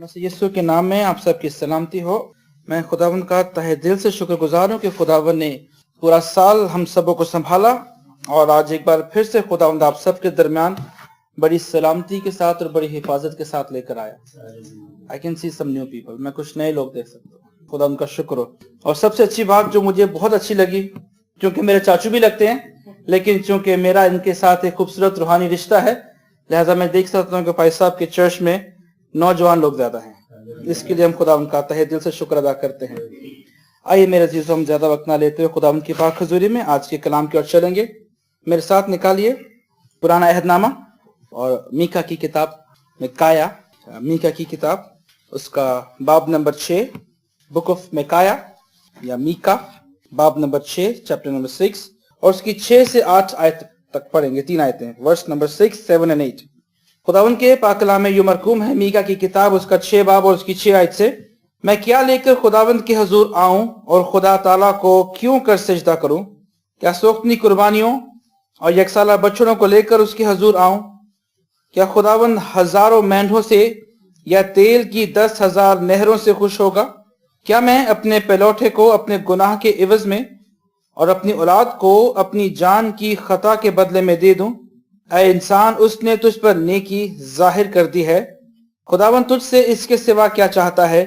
मसीह यीशु के नाम में आप सबकी सलामती हो। मैं खुदावंद का तहे दिल से शुक्रगुजार हूँ कि खुदावंद ने पूरा साल हम सबों को संभाला और आज एक बार फिर से खुदावंद आप सबके दरमियान बड़ी सलामती के साथ और बड़ी हिफाजत के साथ लेकर आया। I can see some new people, मैं कुछ नए लोग देख सकता हूँ। खुदावंद का शुक्र हो। और सबसे अच्छी बात जो मुझे बहुत अच्छी लगी, क्योंकि मेरे चाचू भी लगते हैं, लेकिन चूंकि मेरा इनके साथ एक खूबसूरत रूहानी रिश्ता है, लिहाजा मैं देख सकता हूँ कि भाई साहब के चर्च में नौजवान लोग ज्यादा हैं। इसके लिए हम खुदावंद का तहे दिल से शुक्र अदा करते हैं। आइए मेरे अजीजों, हम ज्यादा वक्त ना लेते हुए खुदावंद की पाक हजूरी में आज के कलाम की ओर चलेंगे। मेरे साथ निकालिए पुराना अहदनामा और मीका की किताब, मीका की किताब, उसका बाब नंबर 6, बुक ऑफ मिकाया या मीका, बाब नंबर 6, चैप्टर नंबर 6, और उसकी 6 से 8 आयत तक पढ़ेंगे। 3 आयतें, वर्स नंबर 6, 7 और 8। खुदावंद के पाक कलाम में यूं मरकूम है, मीका की किताब, उसका 6 बाब और उसकी 6 आयत से, मैं क्या लेकर खुदावंद के हजूर आऊं और खुदा ताला को क्यों कर सजदा करूं? क्या सोख्तनी कुर्बानियों और यकसाला बछड़ों को लेकर उसके हजूर आऊं? क्या खुदावंद हजारों मेंढों से या तेल की 10,000 नहरों से खुश होगा? क्या मैं अपने पलौठे को अपने गुनाह के इवज में और अपनी औलाद को अपनी जान की खता के बदले में दे दूं? ऐ इंसान, उसने तुझ पर नेकी जाहिर कर दी है। खुदावंद तुझसे इसके सिवा क्या चाहता है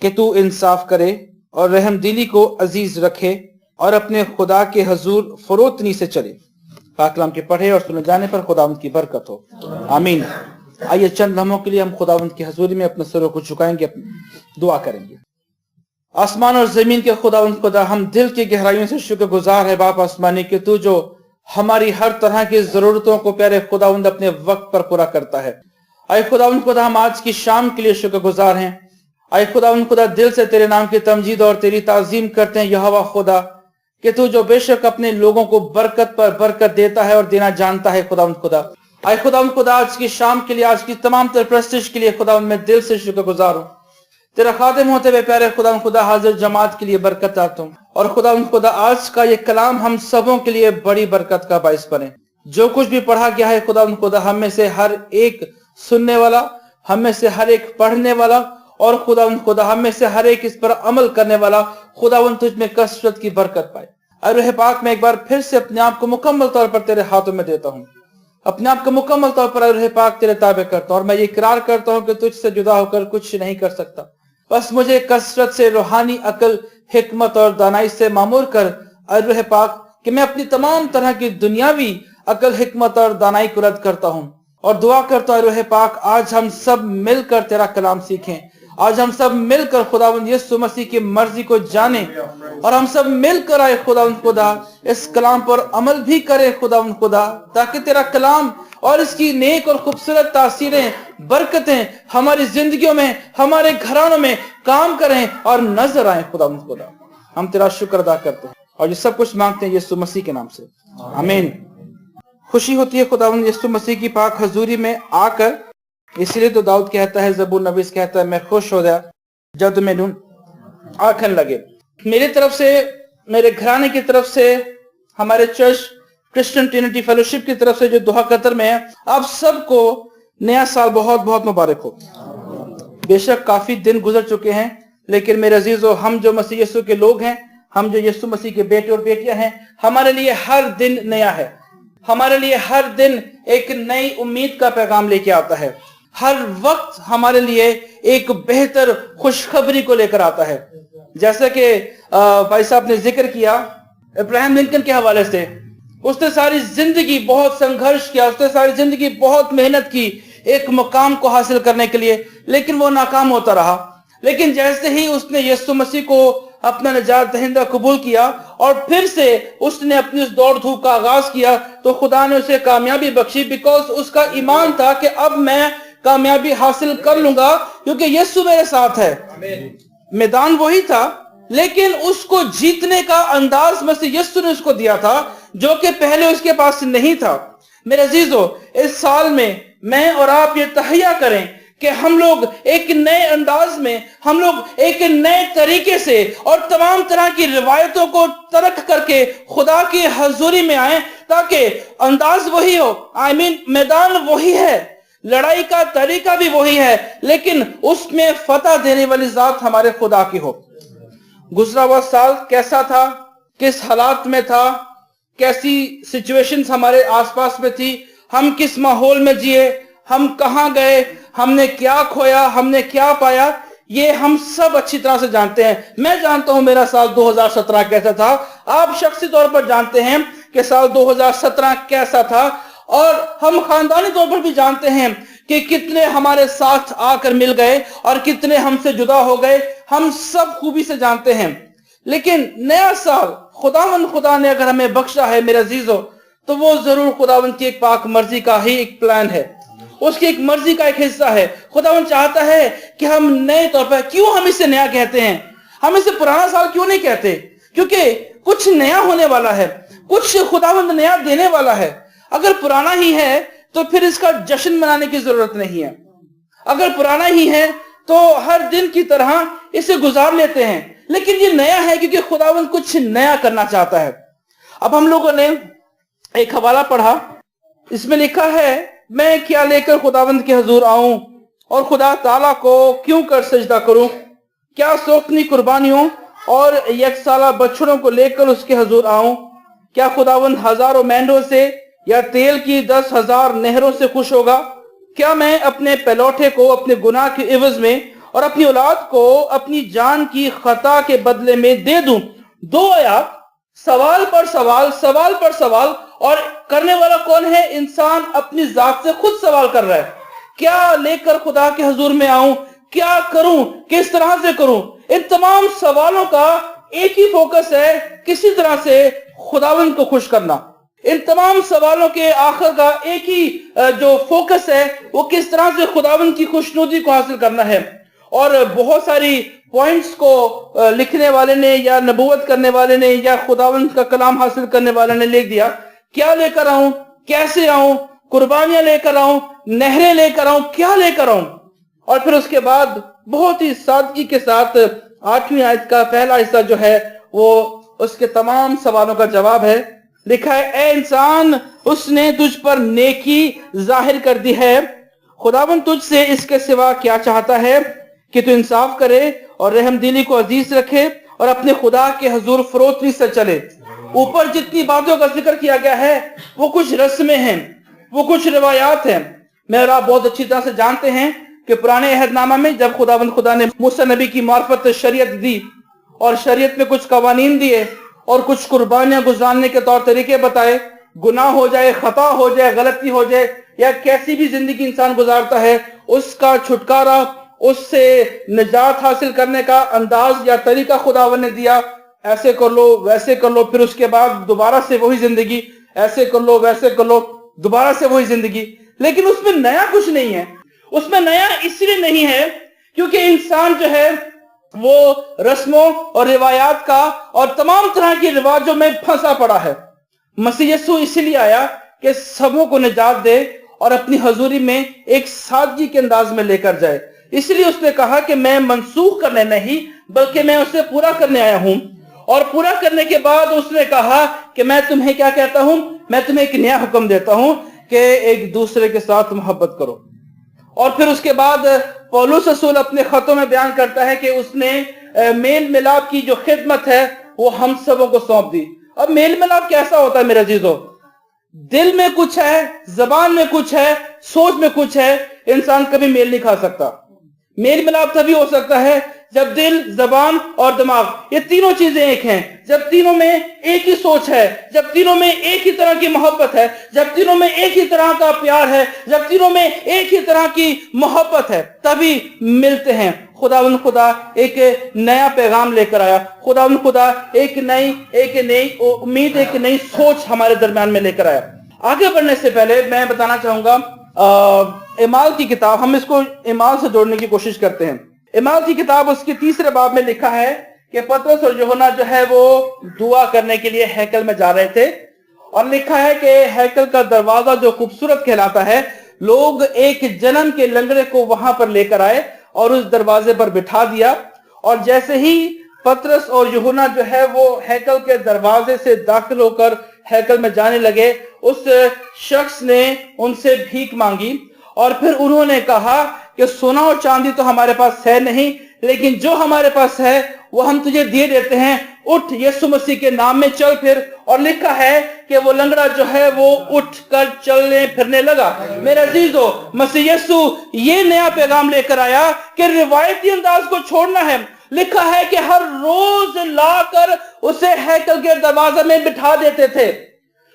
कि तू इंसाफ करे और रहमदिली को अजीज रखे और अपने खुदा के हजूर फरोतनी से चले। पाक कलाम के पढ़े और सुने जाने पर खुदावंद की बरकत हो, आमीन। आइए चंद लम्हों के लिए हम खुदावंद की हजूरी में अपने सरों को झुकाएंगे, अपनी दुआ करेंगे। आसमान और जमीन के खुदावंद खुदा, हम दिल की गहराइयों से शुक्रगुजार है बाप आसमानी कि तू जो हमारी हर तरह की जरूरतों को प्यारे खुदावंद अपने वक्त पर पूरा करता है। आए खुदावंद खुदा, हम आज की शाम के लिए शुक्रगुजार हैं। आए खुदावंद खुदा, दिल से तेरे नाम की तमजीद और तेरी ताजीम करते हैं यहोवा खुदा, कि तू जो बेशक अपने लोगों को बरकत पर बरकत देता है और देना जानता है। खुदावंद खुदा, आए खुदावंद खुदा, आज की शाम के लिए, आज की तमाम तर प्रस्तिश के लिए खुदावंद मैं दिल से शुक्रगुजार हूँ। तेरा खादिम होते हुए प्यारे खुदावंद खुदा हाजिर जमात के लिए बरकत चाहता हूँ। और खुदावंद खुदा, आज का ये कलाम हम सबों के लिए बड़ी बरकत का बाइस बने। जो कुछ भी पढ़ा गया है खुदावंद खुदा, हम में से हर एक सुनने वाला, हम में से हर एक पढ़ने वाला, और खुदावंद खुदा हम में से हर एक इस पर अमल करने वाला, खुदावंद तुझ में कसरत की बरकत पाए। अरे पाक, मैं एक बार फिर से अपने आप को मुकम्मल तौर पर तेरे हाथों में देता हूँ। अपने आप को मुकम्मल तौर पर अरे पाक तेरे ताबे करता हूँ, और मैं ये इकरार करता हूँ कि तुझसे जुदा होकर कुछ नहीं कर सकता। बस मुझे कसरत से रूहानी अकल, हिकमत और दानाई से मामूर कर अरे पाक, कि मैं अपनी तमाम तरह की दुनियावी अकल, हिकमत और दानाई को रद्द करता हूँ और दुआ करता हूँ अरे पाक, आज हम सब मिलकर तेरा कलाम सीखें। आज हम सब मिलकर खुदावंद यीशु मसीह की मर्जी को जाने, और हम सब मिलकर आए खुदावंद खुदा इस कलाम पर अमल भी करें खुदावंद खुदा, ताकि तेरा कलाम और इसकी नेक और खूबसूरत तासीरें, बरकतें हमारी जिंदगियों में, हमारे घरानों में काम करें और नजर आए। खुदावंद खुदा, हम तेरा शुक्र अदा करते हैं और ये सब कुछ मांगते हैं यीशु मसीह के नाम से, आमीन। खुशी होती है खुदावंद यीशु मसीह की पाक हजूरी में आकर, इसलिए तो दाऊद कहता है, ज़बूर नबीस कहता है, मैं खुश हो गया जब तुम्हें ढूंढ आंखन लगे। मेरी तरफ से, मेरे घराने की तरफ से, हमारे चर्च क्रिश्चियन ट्रिनिटी फेलोशिप की तरफ से जो दुआ कतर में है, आप सबको नया साल बहुत बहुत मुबारक हो। बेशक काफी दिन गुजर चुके हैं, लेकिन मेरे अजीजों, हम जो मसीह यीशु के लोग हैं, हम जो यीशु मसीह के बेटे और बेटियां हैं, हमारे लिए हर दिन नया है। हमारे लिए हर दिन एक नई उम्मीद का पैगाम लेके आता है। हर वक्त हमारे लिए एक बेहतर खुशखबरी को लेकर आता है। जैसे कि भाई साहब ने जिक्र किया अब्राहम लिंकन के हवाले से, उसने सारी जिंदगी बहुत संघर्ष किया, उसने सारी जिंदगी बहुत मेहनत की एक मुकाम को हासिल करने के लिए, लेकिन वो नाकाम होता रहा। लेकिन जैसे ही उसने यीशु मसीह को अपना निजात दहिंदा कबूल किया और फिर से उसने अपनी उस दौड़ धूप का आगाज किया, तो खुदा ने उसे कामयाबी बख्शी, बिकॉज उसका ईमान था कि अब मैं कामयाबी हासिल कर लूंगा क्योंकि यीशु मेरे साथ है। मैदान वही था, लेकिन उसको जीतने का अंदाज मसीह यीशु ने उसको दिया था, जो कि पहले उसके पास नहीं था। मेरे अजीजों, इस साल में मैं और आप ये तहैया करें कि हम लोग एक नए अंदाज में, हम लोग एक नए तरीके से और तमाम तरह की रिवायतों को तर्क करके खुदा की हजूरी में आए, ताकि अंदाज वही हो, मैदान वही है, لڑائی کا طریقہ بھی وہی ہے، لیکن اس میں فتح دینے والی ذات ہمارے خدا کی ہو۔ گزرا ہوا سال کیسا تھا، کس حالات میں تھا، کیسی سچویشنز ہمارے آس پاس میں تھی، ہم کس ماحول میں جیے، ہم کہاں گئے، ہم نے کیا کھویا، ہم نے کیا پایا، یہ ہم سب اچھی طرح سے جانتے ہیں۔ میں جانتا ہوں میرا سال 2017 کیسا تھا، آپ شخصی طور پر جانتے ہیں کہ سال 2017 کیسا تھا، اور ہم خاندانی طور پر بھی جانتے ہیں کہ کتنے ہمارے ساتھ آ کر مل گئے اور کتنے ہم سے جدا ہو گئے، ہم سب خوبی سے جانتے ہیں۔ لیکن نیا سال خدا نے اگر ہمیں بخشا ہے میرے عزیزو، تو وہ ضرور خداوند کی ایک پاک مرضی کا ہی ایک پلان ہے، اس کی ایک مرضی کا ایک حصہ ہے۔ خداوند چاہتا ہے کہ ہم نئے طور پر، کیوں ہم اسے نیا کہتے ہیں، ہم اسے پرانا سال کیوں نہیں کہتے؟ کیونکہ کچھ نیا ہونے والا ہے، کچھ خداوند نیا دینے والا ہے۔ اگر پرانا ہی ہے تو پھر اس کا جشن منانے کی ضرورت نہیں ہے، اگر پرانا ہی ہے تو ہر دن کی طرح اسے گزار لیتے ہیں۔ لیکن یہ نیا ہے کیونکہ خداوند کچھ نیا کرنا چاہتا ہے۔ اب ہم لوگوں نے ایک حوالہ پڑھا، اس میں لکھا ہے، میں کیا لے کر خداوند کے حضور آؤں اور خدا تعالیٰ کو کیوں کر سجدہ کروں، کیا سوکنی قربانیوں اور یک سالہ بچڑوں کو لے کر اس کے حضور آؤں، کیا خداوند ہزاروں مینڈوں سے یا تیل کی 10,000 نہروں سے خوش ہوگا، کیا میں اپنے پلوٹے کو اپنے گناہ کے عوض میں اور اپنی اولاد کو اپنی جان کی خطا کے بدلے میں دے دوں؟ دو آیات، سوال پر سوال، سوال پر سوال، اور کرنے والا کون ہے؟ انسان اپنی ذات سے خود سوال کر رہا ہے۔ کیا لے کر خدا کے حضور میں آؤں، کیا کروں، کس طرح سے کروں؟ ان تمام سوالوں کا ایک ہی فوکس ہے، کسی طرح سے خداوند کو خوش کرنا۔ ان تمام سوالوں کے آخر کا ایک ہی جو فوکس ہے وہ کس طرح سے خداوند کی خوشنودی کو حاصل کرنا ہے۔ اور بہت ساری پوائنٹس کو لکھنے والے نے یا نبوت کرنے والے نے یا خداوند کا کلام حاصل کرنے والے نے لکھ دیا، کیا لے کر آؤں، کیسے آؤں، قربانیاں لے کر آؤں، نہریں لے کر آؤں، کیا لے کر آؤں؟ اور پھر اس کے بعد بہت ہی سادگی کے ساتھ 8ویں آیت کا پہلا حصہ جو ہے وہ اس کے تمام سوالوں کا جواب ہے۔ لکھا ہے، اے انسان، اس نے تجھ پر نیکی ظاہر کر دی ہے، خداوند تجھ سے اس کے سوا کیا چاہتا ہے کہ تو انصاف کرے اور رحم دلی کو عزیز رکھے اور اپنے خدا کے حضور فروتنی سے چلے۔ اوپر جتنی باتوں کا ذکر کیا گیا ہے وہ کچھ رسمیں ہیں، وہ کچھ روایات ہیں۔ میں اور آپ بہت اچھی طرح سے جانتے ہیں کہ پرانے عہد نامہ میں جب خدا نے موسیٰ نبی کی معرفت شریعت دی اور شریعت میں کچھ قوانین دیے اور کچھ قربانیاں گزارنے کے طور طریقے بتائے، گناہ ہو جائے، خطا ہو جائے، غلطی ہو جائے، یا کیسی بھی زندگی انسان گزارتا ہے، اس کا چھٹکارا، اس سے نجات حاصل کرنے کا انداز یا طریقہ خداوند نے دیا۔ ایسے کر لو، ویسے کر لو، پھر اس کے بعد دوبارہ سے وہی زندگی، ایسے کر لو، ویسے کر لو، دوبارہ سے وہی زندگی۔ لیکن اس میں نیا کچھ نہیں ہے۔ اس میں نیا اس لیے نہیں ہے کیونکہ انسان جو ہے وہ رسموں اور روایات کا اور تمام طرح کی رواجوں میں پھنسا پڑا ہے۔ مسیح یسوع اسی لیے آیا کہ سبوں کو نجات دے اور اپنی حضوری میں ایک سادگی کے انداز میں لے کر جائے۔ اس لیے اس نے کہا کہ میں منسوخ کرنے نہیں بلکہ میں اسے پورا کرنے آیا ہوں، اور پورا کرنے کے بعد اس نے کہا کہ میں تمہیں کیا کہتا ہوں؟ میں تمہیں ایک نیا حکم دیتا ہوں کہ ایک دوسرے کے ساتھ محبت کرو۔ اور پھر اس کے بعد پولس رسول اپنے خطوں میں بیان کرتا ہے کہ اس نے میل ملاپ کی جو خدمت ہے وہ ہم سبوں کو سونپ دی۔ اب میل ملاپ کیسا ہوتا ہے میرے عزیزو؟ دل میں کچھ ہے، زبان میں کچھ ہے، سوچ میں کچھ ہے، انسان کبھی میل نہیں کھا سکتا۔ میل ملاپ تبھی ہو سکتا ہے جب دل، زبان اور دماغ یہ تینوں چیزیں ایک ہیں، جب تینوں میں ایک ہی سوچ ہے، جب تینوں میں ایک ہی طرح کی محبت ہے، جب تینوں میں ایک ہی طرح کا پیار ہے، جب تینوں میں ایک ہی طرح کی محبت ہے، تبھی ملتے ہیں۔ خداوند خدا ایک نیا پیغام لے کر آیا، خداوند خدا ایک نئی امید، ایک نئی سوچ ہمارے درمیان میں لے کر آیا۔ آگے بڑھنے سے پہلے میں بتانا چاہوں گا اعمال کی کتاب، ہم اس کو اعمال سے جوڑنے کی کوشش کرتے ہیں۔ اعمال کی کتاب اس کے 3 باب میں لکھا ہے کہ پطرس اور یوحنا جو ہے وہ دعا کرنے کے لیے ہیکل میں جا رہے تھے، اور لکھا ہے کہ ہیکل کا دروازہ جو خوبصورت کہلاتا ہے، لوگ ایک جنم کے لنگڑے کو وہاں پر لے کر آئے اور اس دروازے پر بٹھا دیا، اور جیسے ہی پطرس اور یوحنا جو ہے وہ ہیکل کے دروازے سے داخل ہو کر ہیکل میں جانے لگے، اس شخص نے ان سے بھیک مانگی और फिर उन्होंने कहा कि सोना और चांदी तो हमारे पास है नहीं, लेकिन जो हमारे पास है वो हम तुझे दिए देते हैं, उठ यीशु मसीह के नाम में चल फिर। और लिखा है कि वो लंगड़ा जो है वो उठकर चलने फिरने लगा। मेरे अजीजों, मसीह यीशु ये नया पैगाम लेकर आया कि रिवायती अंदाज को छोड़ना है। लिखा है कि हर रोज लाकर उसे हैकल के दरवाजे में बिठा देते थे,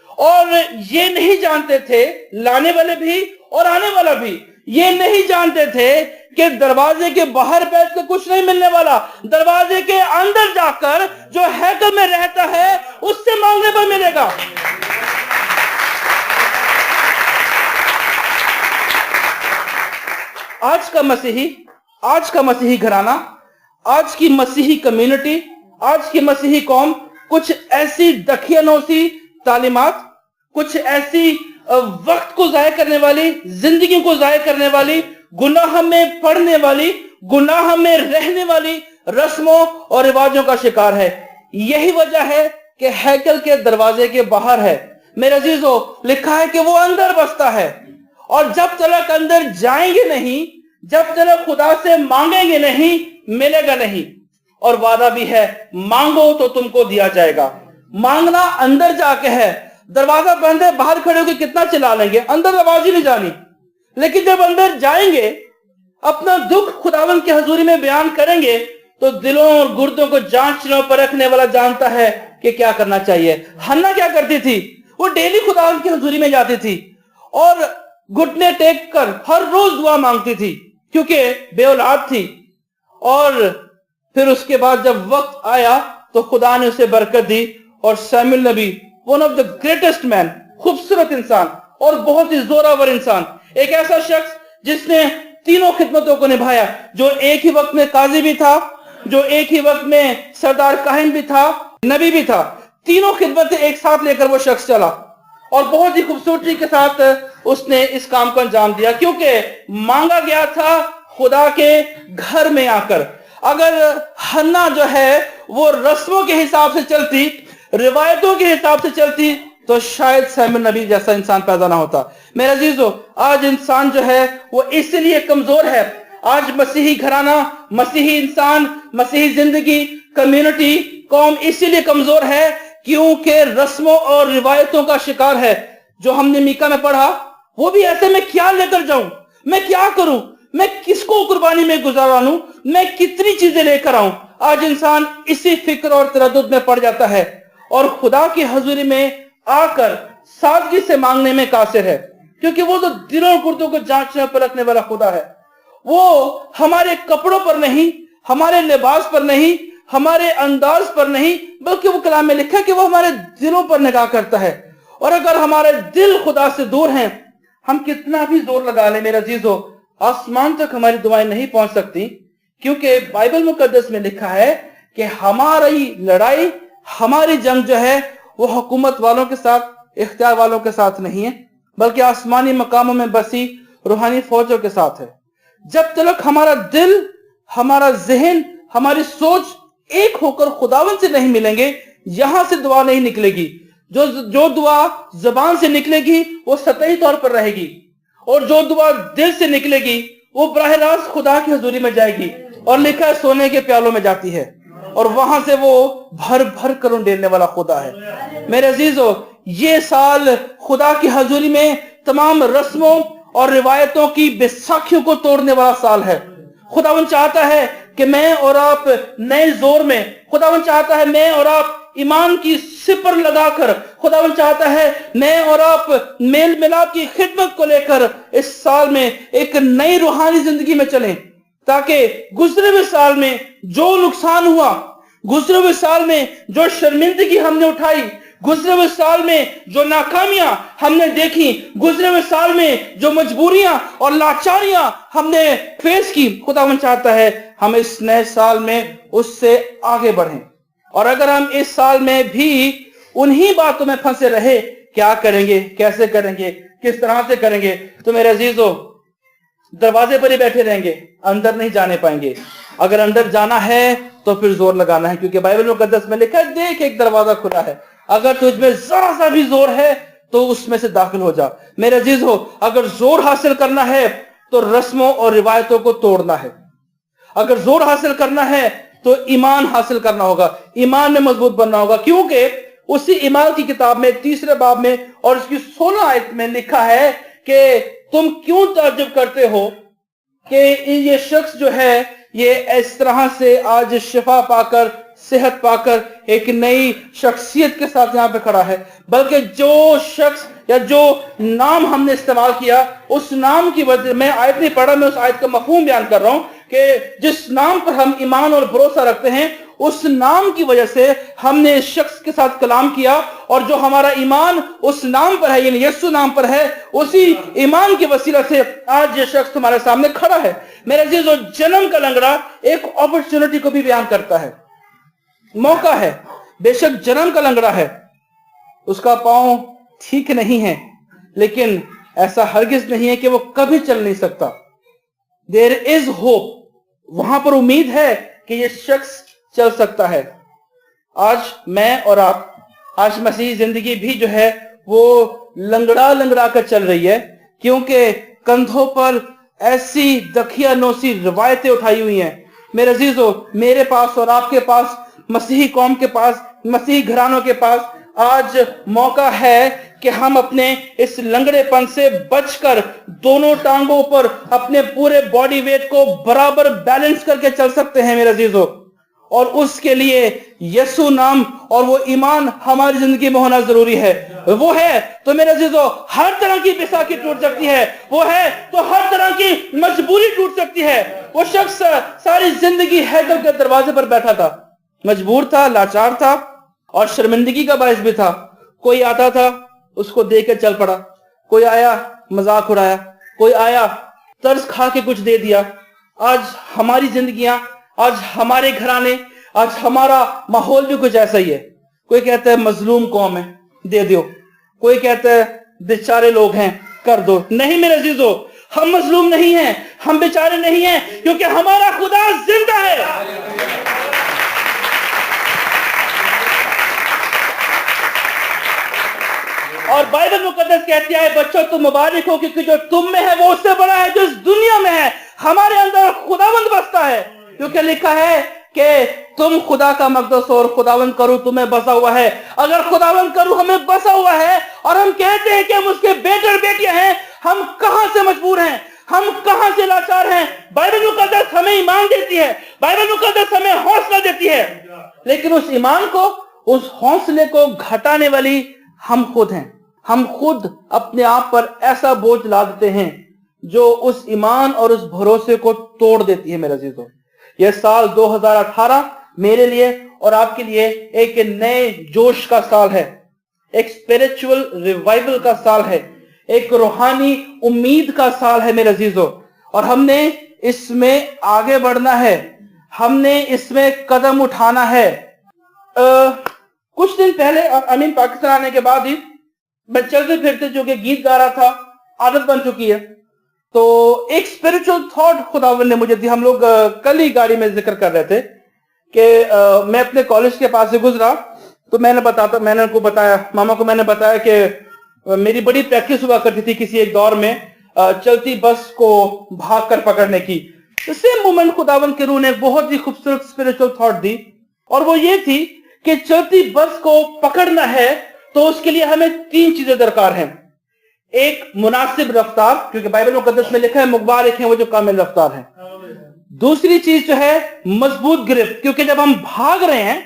और ये नहीं जानते थे, लाने वाले भी और आने वाला भी ये नहीं जानते थे कि दरवाजे के बाहर बैठ कर कुछ नहीं मिलने वाला, दरवाजे के अंदर जाकर जो हैकल में रहता है उससे मांगने पर मिलेगा। आज का मसीही घराना, आज की मसीही कम्युनिटी, आज की मसीही कौम कुछ ऐसी दखियानोसी तालीमात, कुछ ऐसी वक्त को जाया करने वाली, जिंदगी को जाया करने वाली, गुनाह में पड़ने वाली, गुनाह में रहने वाली रस्मों और रिवाजों का शिकार है। यही वजह है कि हैकल के दरवाजे के बाहर है। मेरे अजीजों, लिखा है कि वो अंदर बसता है, और जब तक अंदर जाएंगे नहीं, जब तक खुदा से मांगेंगे नहीं, मिलेगा नहीं। और वादा भी है, मांगो तो तुमको दिया जाएगा। मांगना अंदर जाके है। दरवाजा बंद है, बाहर खड़े होकर कितना चिल्ला लेंगे, अंदर आवाज ही नहीं जानी। लेकिन जब अंदर जाएंगे, अपना दुख खुदावन की हजूरी में बयान करेंगे, तो दिलों और गुर्दों को जांचने और परखने वाला जानता है कि क्या करना चाहिए। हन्ना क्या करती थी? वो डेली खुदावन की हजूरी में जाती थी और घुटने टेक कर हर रोज दुआ मांगती थी, क्योंकि बेऔलाद थी। और फिर उसके बाद जब वक्त आया तो खुदा ने उसे बरकत दी, और शमूएल नबी, one of the greatest man, खूबसूरत इंसान और बहुत ही जोरावर इंसान, एक ऐसा शख्स जिसने तीनों खिदमतों को निभाया, जो एक ही वक्त में काजी भी था, जो एक ही वक्त में सरदार काहिन भी था, नबी भी था। तीनों खिदमतें एक साथ लेकर वो शख्स चला, और बहुत ही खूबसूरती के साथ उसने इस काम को अंजाम दिया, क्योंकि मांगा गया था खुदा के घर में आकर। अगर हन्ना जो है वो रस्मों के हिसाब से चलती, रिवायतों के हिसाब से चलती, तो शायद शमूएल नबी जैसा इंसान पैदा ना होता। मेरे अजीजों, आज इंसान जो है वो इसलिए कमजोर है। आज मसीही घराना, मसीही इंसान, मसीही जिंदगी, कम्युनिटी, कौम इसीलिए कमजोर है क्योंकि रस्मों और रिवायतों का शिकार है। जो हमने मीका में पढ़ा, वो भी ऐसे में क्या लेकर जाऊं, मैं क्या करूं, मैं किसको कुर्बानी में गुजारा लूं, मैं कितनी चीजें लेकर आऊं। आज इंसान इसी फिक्र और तरद्दुद में पड़ जाता है, और खुदा की हजूरी में आकर सादगी से मांगने में कासिर है, क्योंकि वो तो दिलों गुर्दों को जांचने पर रखने वाला खुदा है। वो हमारे कपड़ों पर नहीं, हमारे लिबास पर नहीं, हमारे अंदाज पर नहीं, बल्कि वो कलाम में लिखा है कि वो हमारे दिलों पर निगाह करता है। और अगर हमारे दिल खुदा से दूर हैं, हम कितना भी जोर लगा लें मेरे अजीजों, आसमान तक हमारी दुआएं नहीं पहुंच सकती, क्योंकि बाइबल मुकद्दस में लिखा है कि हमारी लड़ाई, हमारी जंग जो है वो हुकूमत वालों के साथ, इख्तियार वालों के साथ नहीं है, बल्कि आसमानी मकामों में बसी रूहानी फौजों के साथ है। जब तक हमारा दिल, हमारा जहन, हमारी सोच एक होकर खुदावन से नहीं मिलेंगे, यहां से दुआ नहीं निकलेगी। जो दुआ जबान से निकलेगी वो सतही तौर पर रहेगी, और जो दुआ दिल से निकलेगी वो बराह रास्त खुदा की हजूरी में जाएगी। और लिखा है सोने के प्यालों में जाती है, और वहां से वो भर भर कर उंडेलने वाला खुदा है। मेरे अजीजों, ये साल खुदा की हजूरी में तमाम रस्मों और रिवायतों की बैसाखियों को तोड़ने वाला साल है। खुदावन चाहता है कि मैं और आप नए जोर में, खुदावन चाहता है मैं और आप ईमान की सिपर लगाकर, खुदावन चाहता है मैं और आप मेल मिलाप की खिदमत को लेकर इस साल में एक नई रूहानी जिंदगी में चलें, ताकि गुजरे हुए साल में जो नुकसान हुआ, गुजरे हुए साल में जो शर्मिंदगी हमने उठाई, गुजरे हुए साल में जो नाकामियां हमने देखी, गुजरे हुए साल में जो मजबूरियां और लाचारियां हमने फेस की, खुदावन चाहता है हम इस नए साल में उससे आगे बढ़ें। और अगर हम इस साल में भी उन्हीं बातों में फंसे रहे, क्या करेंगे, कैसे करेंगे, किस तरह से करेंगे, तो मेरे अजीजों दरवाजे पर ही बैठे रहेंगे, अंदर नहीं जाने पाएंगे। अगर अंदर जाना है तो फिर जोर लगाना है, क्योंकि बाइबल मुकद्दस में लिखा है देख एक दरवाजा खुला है, अगर तुझ में जरा सा भी जोर है تو اس میں سے داخل ہو جا۔ میرے عزیز ہو، اگر زور حاصل کرنا ہے تو رسموں اور روایتوں کو توڑنا ہے۔ اگر زور حاصل کرنا ہے تو ایمان حاصل کرنا ہوگا، ایمان میں مضبوط بننا ہوگا، کیونکہ اسی ایمان کی کتاب میں 3 باب میں اور اس کی 16 آیت میں لکھا ہے کہ تم کیوں تعجب کرتے ہو کہ یہ شخص جو ہے یہ اس طرح سے آج شفا پا کر، صحت پا کر ایک نئی شخصیت کے ساتھ یہاں پہ کھڑا ہے، بلکہ جو شخص یا جو نام ہم نے استعمال کیا اس نام کی وجہ، میں آیت نہیں پڑھا، میں اس آیت کا مفہوم بیان کر رہا ہوں کہ جس نام پر ہم ایمان اور بھروسہ رکھتے ہیں اس نام کی وجہ سے ہم نے اس شخص کے ساتھ کلام کیا، اور جو ہمارا ایمان اس نام پر ہے یعنی یسوع نام پر ہے، اسی ایمان کی وسیلہ سے آج یہ شخص تمہارے سامنے کھڑا ہے۔ میرے عزیزو، جنم کا لنگڑا ایک اپرچونٹی کو بھی بیان کرتا ہے، موقع ہے۔ بے شک جنم کا لنگڑا ہے، اس کا پاؤں ٹھیک نہیں ہے، لیکن ایسا ہرگز نہیں ہے کہ وہ کبھی چل نہیں سکتا۔ There is hope، وہاں پر امید ہے کہ یہ شخص چل سکتا ہے۔ آج میں اور آپ، آج مسیحی زندگی بھی جو ہے وہ لنگڑا لنگڑا کر چل رہی ہے، کیونکہ کندھوں پر ایسی دکھیانوسی روایتیں اٹھائی ہوئی ہیں۔ میرے عزیزو، میرے پاس اور آپ کے پاس، مسیحی قوم کے پاس، مسیحی گھرانوں کے پاس آج موقع ہے کہ ہم اپنے اس لنگڑے پن سے بچ کر دونوں ٹانگوں پر اپنے پورے باڈی ویٹ کو برابر بیلنس کر کے چل سکتے ہیں میرے عزیزو، اور اس کے لیے یسوع نام اور وہ ایمان ہماری زندگی میں ہونا ضروری ہے۔ وہ ہے تو میرے عزیزو ہر طرح کی بیساکھی ٹوٹ سکتی ہے، وہ ہے تو ہر طرح کی مجبوری ٹوٹ سکتی ہے۔ وہ شخص ساری زندگی ہیکل کے دروازے پر بیٹھا تھا، مجبور تھا، لاچار تھا اور شرمندگی کا باعث بھی تھا۔ کوئی آتا تھا، اس کو دیکھ کے چل پڑا، کوئی آیا مذاق اڑایا، کوئی آیا ترس کھا کے کچھ دے دیا۔ آج ہماری زندگیاں، آج ہمارے گھرانے، آج ہمارا ماحول بھی کچھ ایسا ہی ہے۔ کوئی کہتا ہے مظلوم قوم ہے، دے دیو، کوئی کہتا ہے بیچارے لوگ ہیں، کر دو۔ نہیں میرے عزیزو، ہم مظلوم نہیں ہیں، ہم بیچارے نہیں ہیں، کیونکہ ہمارا خدا زندہ ہے۔ اور بائبل مقدس کہتی ہے بچوں تم مبارک ہو، کیونکہ جو تم میں ہے وہ اس سے بڑا ہے جو اس دنیا میں ہے۔ ہمارے اندر خداوند بستا ہے، کیونکہ لکھا ہے کہ تم خدا کا مقدس ہو اور خداوند کرو تمہیں بسا ہوا ہے۔ اگر خداوند کرو ہمیں بسا ہوا ہے اور ہم کہتے ہیں کہ ہم اس کے بیٹے اور بیٹیاں ہیں، ہم کہاں سے مجبور ہیں، ہم کہاں سے لاچار ہیں؟ بائبل مقدس ہمیں ایمان دیتی ہے، بائبل مقدس ہمیں حوصلہ دیتی ہے، لیکن اس ایمان کو، اس حوصلے کو گھٹانے والی ہم خود ہیں۔ ہم خود اپنے آپ پر ایسا بوجھ لا دیتے ہیں جو اس ایمان اور اس بھروسے کو توڑ دیتی ہے۔ میرے عزیزو، یہ سال 2018 میرے لیے اور آپ کے لیے ایک نئے جوش کا سال ہے، ایک اسپرچول ریوائول کا سال ہے، ایک روحانی امید کا سال ہے میرے عزیزو، اور ہم نے اس میں آگے بڑھنا ہے، ہم نے اس میں قدم اٹھانا ہے۔ کچھ دن پہلے امین پاکستان آنے کے بعد ہی میں چلتے پھرتے جو کہ گیت گا رہا تھا، عادت بن چکی ہے، تو ایک اسپرچول تھاٹ خداوند نے مجھے دی۔ ہم لوگ کل ہی گاڑی میں ذکر کر رہے تھے کہ میں اپنے کالج کے پاس سے گزرا تو میں نے ان کو بتایا، ماما کو میں نے بتایا کہ میری بڑی پریکٹس ہوا کرتی تھی کسی ایک دور میں چلتی بس کو بھاگ کر پکڑنے کی۔ سیم مومنٹ خداوند کے روح نے بہت ہی خوبصورت اسپرچول تھاٹ دی، اور وہ یہ تھی کہ چلتی بس کو پکڑنا ہے تو اس کے لیے ہمیں 3 چیزیں درکار ہیں۔ ایک مناسب رفتار، کیونکہ بائبل مقدس میں لکھا ہے مبارک ہیں وہ جو کامل رفتار ہیں۔ دوسری چیز جو ہے مضبوط گرفت، کیونکہ جب ہم بھاگ رہے ہیں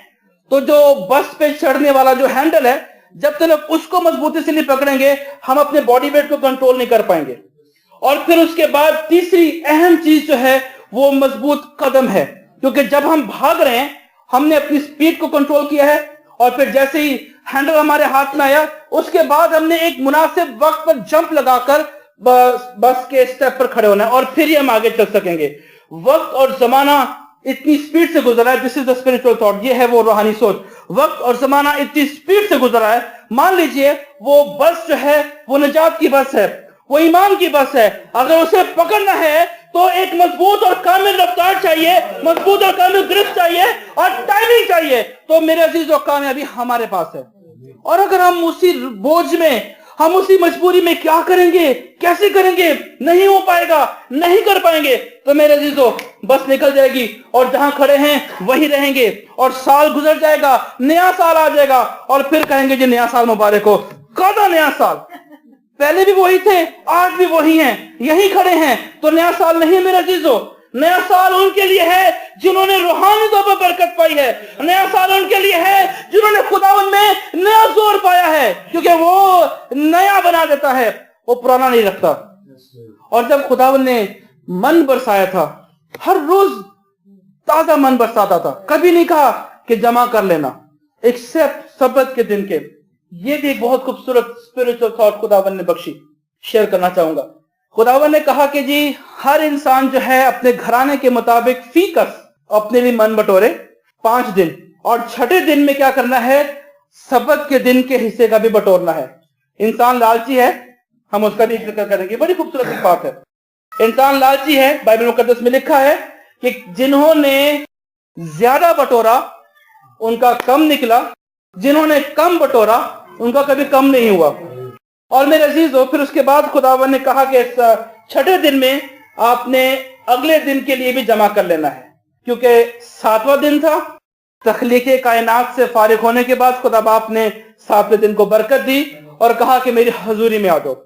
تو جو بس پہ چڑھنے والا جو ہینڈل ہے، جب تک اس کو مضبوطی سے نہیں پکڑیں گے ہم اپنے باڈی ویٹ کو کنٹرول نہیں کر پائیں گے۔ اور پھر اس کے بعد تیسری اہم چیز جو ہے وہ مضبوط قدم ہے، کیونکہ جب ہم بھاگ رہے ہیں ہم نے اپنی سپیڈ کو کنٹرول کیا ہے، اور پھر جیسے ہی ہینڈل ہمارے ہاتھ میں آیا اس کے بعد ہم نے ایک مناسب وقت پر جمپ لگا کر بس کے سٹیپ پر کھڑے ہونا ہے، اور پھر ہی ہم آگے چل سکیں گے۔ وقت اور زمانہ اتنی سپیڈ سے گزرا ہے، دس از دا اسپرچول تھاٹ، یہ ہے وہ روحانی سوچ۔ وقت اور زمانہ اتنی سپیڈ سے گزرا ہے، مان لیجئے وہ بس جو ہے وہ نجات کی بس ہے، وہ ایمان کی بس ہے، اگر اسے پکڑنا ہے تو ایک مضبوط اور کامل رفتار چاہیے، مضبوط اور کامل گرفت چاہیے، اور ٹائمنگ چاہیے۔ تو میرے عزیز و کامیابی ہمارے پاس ہے، اور اگر ہم اسی بوجھ میں हम उसी मजबूरी में क्या करेंगे, कैसे करेंगे, नहीं हो पाएगा, नहीं कर पाएंगे। तो मेरे अजीजों, बस निकल जाएगी और जहां खड़े हैं वही रहेंगे, और साल गुजर जाएगा, नया साल आ जाएगा, और फिर कहेंगे जी नया साल मुबारक हो। कौन नया साल? पहले भी वही थे, आज भी वही हैं, यही खड़े हैं। तो नया साल नहीं है मेरे अजीजों। नया साल उनके लिए है जिन्होंने रूहानी तौर पर बरकत पाई है। नया साल उनके लिए है जिन्होंने खुदावंद में नया जोर पाया है, क्योंकि वो नया बना देता है, वो पुराना नहीं रखता। और जब खुदावंद ने मन बरसाया था, हर रोज ताजा मन बरसाता था, कभी नहीं कहा कि जमा कर लेना, एक्सेप्ट सब्त के दिन के। ये भी एक बहुत खूबसूरत स्पिरिचुअल थॉट खुदावंद ने बख्शी, शेयर करना चाहूंगा। खुदावंद ने कहा कि जी हर इंसान जो है अपने घराने के मुताबिक फीकस अपने लिए मन बटोरे 5 दिन, और छठे दिन में क्या करना है, सब्त के दिन के हिस्से का भी बटोरना है। इंसान लालची है, हम उसका भी जिक्र करेंगे, बड़ी खूबसूरत बात है। इंसान लालची है, बाइबल मुकद्दस में लिखा है कि जिन्होंने ज्यादा बटोरा उनका कम निकला, जिन्होंने कम बटोरा उनका कभी कम नहीं हुआ। और मेरे अजीजों, फिर उसके बाद खुदावंद ने कहा कि छठे दिन में आपने अगले दिन के लिए भी जमा कर लेना है, क्योंकि 7वां दिन था। तख्लीक़े कायनात से फारिग होने के बाद खुदा बाप ने 7वें दिन को बरकत दी और कहा कि मेरी हजूरी में आ जाओ।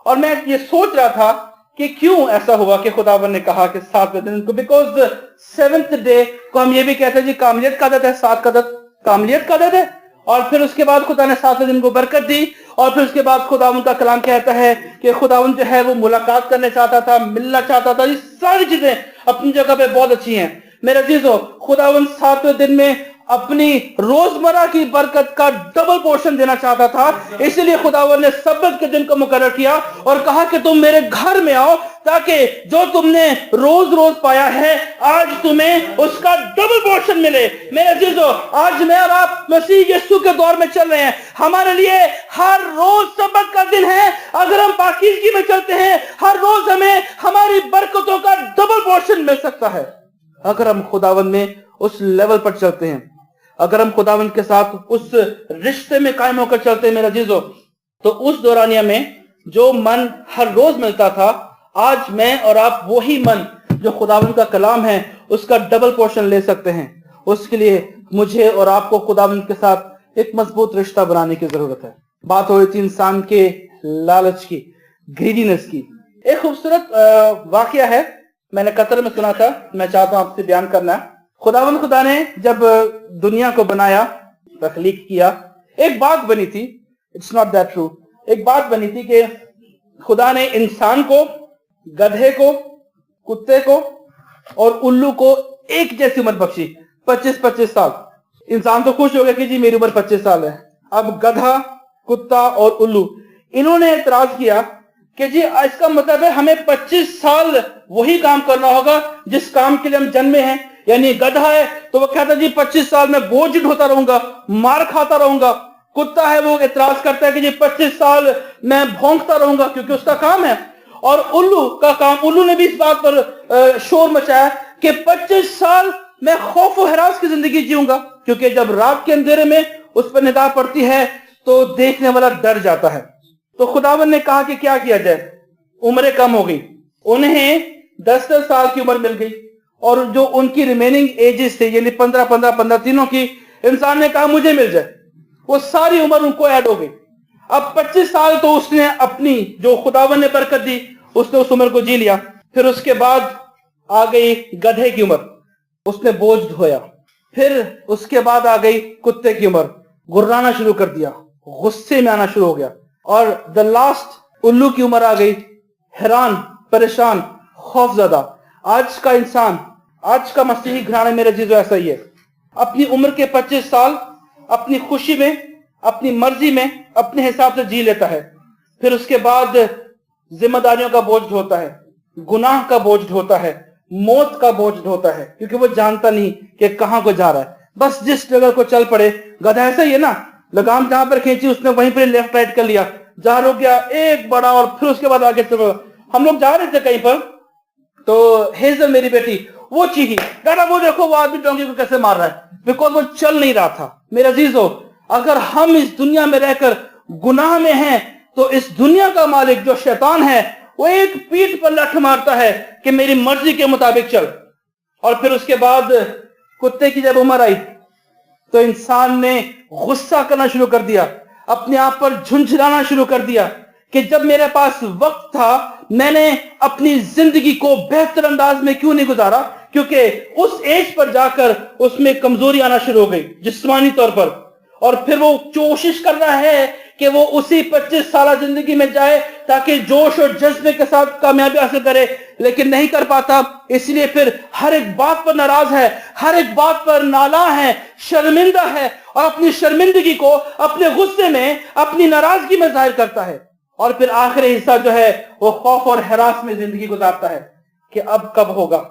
और मैं ये सोच रहा था कि क्यों ऐसा हुआ कि खुदावंद ने कहा कि 7वें दिन को, बिकॉज 7th डे को हम ये भी कहते हैं जी कामलियत का आदत है, 7 का आदत कामलियत का आदत है। और फिर उसके बाद खुदा ने 7वें दिन को बरकत दी, और फिर उसके बाद खुदावंद का कलाम कहता है कि खुदावंद जो है वो मुलाकात करने चाहता था, मिलना चाहता था। ये सारी चीजें अपनी जगह पे बहुत अच्छी हैं। मेरे अजीजों, खुदावंद 7वें दिन में अपनी रोजमर्रा की बरकत का डबल पोर्शन देना चाहता था, इसलिए खुदावंद ने सब्त के दिन को मुकर्रर किया और कहा कि तुम मेरे घर में आओ, ताकि जो तुमने रोज रोज पाया है आज तुम्हें उसका डबल पोर्शन मिले। मेरे अजीजों, आज मैं और आप मसीह यीशु के दौर में चल रहे हैं। हमारे लिए हर रोज सब्त का दिन है। अगर हम पाकीज़गी में चलते हैं, हर रोज हमें हमारी बरकतों का डबल पोर्शन मिल सकता है, अगर हम खुदावंद में उस लेवल पर चलते हैं, अगर हम खुदावंद के साथ उस रिश्ते में कायम होकर चलते हैं। मेरे अजीजों, तो उस दौरानिया में जो मन हर रोज मिलता था, आज मैं और आप वही मन जो खुदावंद का कलाम है उसका डबल पोर्शन ले सकते हैं। उसके लिए मुझे और आपको खुदावंद के साथ एक मजबूत रिश्ता बनाने की जरूरत है। बात हो रही थी इंसान के लालच की, ग्रीडीनेस की। एक खूबसूरत वाकया है, मैंने कतर में सुना था, मैं चाहता हूं आपसे बयान करना है। खुदा ने जब दुनिया को बनाया, तख्लीक किया, एक बात बनी थी, इट्स नॉट दैट ट्रू, एक बात बनी थी कि खुदा ने इंसान को, गधे को, कुत्ते को और उल्लू को एक जैसी उम्र बख्शी, 25-25 साल। इंसान तो खुश हो गया कि जी मेरी उम्र 25 साल है। अब गधा, कुत्ता और उल्लू, इन्होंने एतराज किया कि जी इसका मतलब है हमें 25 साल वही काम करना होगा जिस काम के लिए हम जन्मे हैं। यानी गधा है तो वो कहता है जी 25 साल में बोझ ढोता रहूंगा, मार खाता रहूंगा। कुत्ता है वो एतराज करता है कि जी 25 साल मैं भौंकता रहूंगा, क्योंकि उसका काम है। और उल्लू का काम, उल्लू ने भी इस बात पर शोर मचाया कि 25 साल मैं खौफ और हरास की जिंदगी जीऊंगा, क्योंकि जब रात के अंधेरे में उस पर निगाह पड़ती है तो देखने वाला डर जाता है। तो खुदावंद ने कहा कि क्या किया जाए, उम्रें कम हो गई, उन्हें 10-10 साल की उम्र मिल गई, और जो उनकी रिमेनिंग एजेस थे यानी 15-15 तीनों की, इंसान ने कहा मुझे मिल जाए, वो सारी उम्र उनको ऐड हो गई। अब 25 साल तो उसने अपनी, जो खुदावंद ने बरकत दी, उसने उस उम्र को जी लिया। फिर उसके बाद आ गई गधे की उम्र, उसने बोझ ढोया। फिर उसके बाद आ गई कुत्ते की उम्र, गुर्राना शुरू कर दिया, गुस्से में आना शुरू हो गया। और द लास्ट उल्लू की उम्र आ गई, हैरान, परेशान, खौफजदा। आज का इंसान, आज का मसीही घराना मेरे अजीजों ऐसा ही है। अपनी उम्र के 25 साल अपनी खुशी में, अपनी मर्जी में, अपने हिसाब से जी लेता है। फिर उसके बाद जिम्मेदारियों का बोझ ढोता है, गुनाह का बोझ ढोता है, मौत का बोझ ढोता है, क्योंकि वो जानता नहीं कि कहां को जा रहा है, बस जिस जगह को चल पड़े। गधा ऐसा ही है ना, लगाम जहां पर खींची उसने वहीं पर लेफ्ट राइट कर लिया, जहां रुक गया एक बड़ा, और फिर उसके बाद आगे चलो। हम लोग जा रहे थे कहीं पर, तो हेजल मेरी बेटी वो चीखी, दादा वो देखो वो आदमी डोंगी को कैसे मार रहा है, बिकॉज वो चल नहीं रहा था। मेरे अजीजों, अगर हम इस दुनिया में रहकर गुनाह में हैं, تو اس دنیا کا مالک جو شیطان ہے وہ ایک پیٹھ پر لٹھ مارتا ہے کہ میری مرضی کے مطابق چل. اور پھر اس کے بعد کتے کی جب عمر آئی تو انسان نے غصہ کرنا شروع کر دیا, اپنے آپ پر جھنجھلانا شروع کر دیا کہ جب میرے پاس وقت تھا میں نے اپنی زندگی کو بہتر انداز میں کیوں نہیں گزارا, کیونکہ اس ایج پر جا کر اس میں کمزوری آنا شروع ہو گئی جسمانی طور پر. اور پھر وہ کوشش کر رہا ہے کہ وہ اسی 25 سالہ زندگی میں جائے تاکہ جوش اور جذبے کے ساتھ کامیابی حاصل کرے, لیکن نہیں کر پاتا. اس لیے پھر ہر ایک بات پر ناراض ہے, ہر ایک بات پر نالاں ہے, شرمندہ ہے, اور اپنی شرمندگی کو اپنے غصے میں, اپنی ناراضگی میں ظاہر کرتا ہے. اور پھر آخری حصہ جو ہے وہ خوف اور ہراس میں زندگی گزارتا ہے کہ اب کب ہوگا,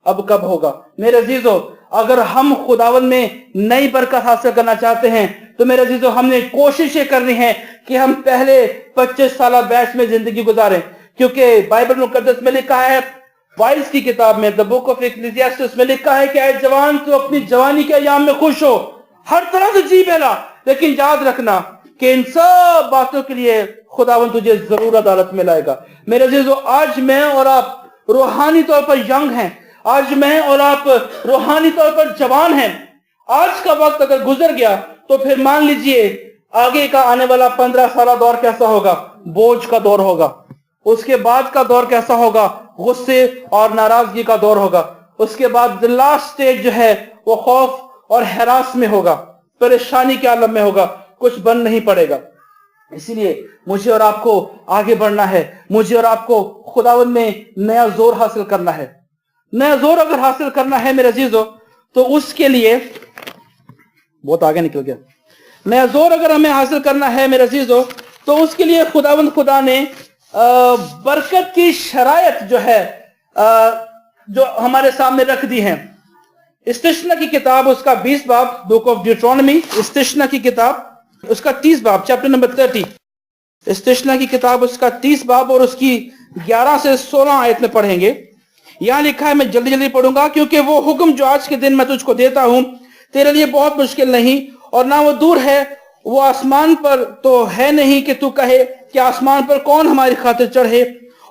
اب کب ہوگا. میرے عزیزو, اگر ہم خداوند میں نئی برکت حاصل کرنا چاہتے ہیں تو میرے عزیزو ہم نے کوشش یہ کرنی ہے کہ ہم پہلے 25 سالہ بیچ میں زندگی گزاریں, کیونکہ بائبل مقدس میں لکھا ہے, وائز کی کتاب میں, دا بک آف ایکلیسیاسٹس میں لکھا ہے کہ اے جوان تو اپنی جوانی کے ایام میں خوش ہو, ہر طرح سے جی بہلا, لیکن یاد رکھنا کہ ان سب باتوں کے لیے خداوند تجھے ضرور عدالت میں لائے گا. میرے عزیزو, آج میں اور آپ روحانی طور پر ینگ ہیں, آج میں اور آپ روحانی طور پر جوان ہیں. آج کا وقت اگر گزر گیا تو پھر مان لیجئے آگے کا آنے والا 15 سالہ دور کیسا ہوگا, بوجھ کا دور ہوگا. اس کے بعد کا دور کیسا ہوگا, غصے اور ناراضگی کا دور ہوگا. اس کے بعد لاسٹ سٹیج جو ہے وہ خوف اور ہراس میں ہوگا, پریشانی کے عالم میں ہوگا, کچھ بن نہیں پڑے گا. اسی لیے مجھے اور آپ کو آگے بڑھنا ہے, مجھے اور آپ کو خداوند میں نیا زور حاصل کرنا ہے. نیا زور اگر حاصل کرنا ہے میرے عزیزو تو اس کے لیے بہت آگے نکل گیا, نیا زور اگر ہمیں حاصل کرنا ہے میرے عزیزو تو اس کے لیے خداوند خدا نے برکت کی شرائط جو ہے جو ہمارے سامنے رکھ دی ہیں. استثنا کی کتاب اس کا 20 باب, بک آف ڈیوٹرانومی, استثنا کی کتاب اس کا 30 باب, چیپٹر نمبر 30, استثنا کی کتاب اس کا 30 باب اور اس کی 11 سے 16 آیت میں پڑھیں گے. یہاں لکھا ہے, میں جلدی جلدی پڑھوں گا, کیونکہ وہ حکم جو آج کے دن میں تجھ کو دیتا ہوں تیرے لیے بہت مشکل نہیں اور نہ وہ دور ہے. وہ آسمان پر تو ہے نہیں کہ تو کہے کہ آسمان پر کون ہماری خاطر چڑھے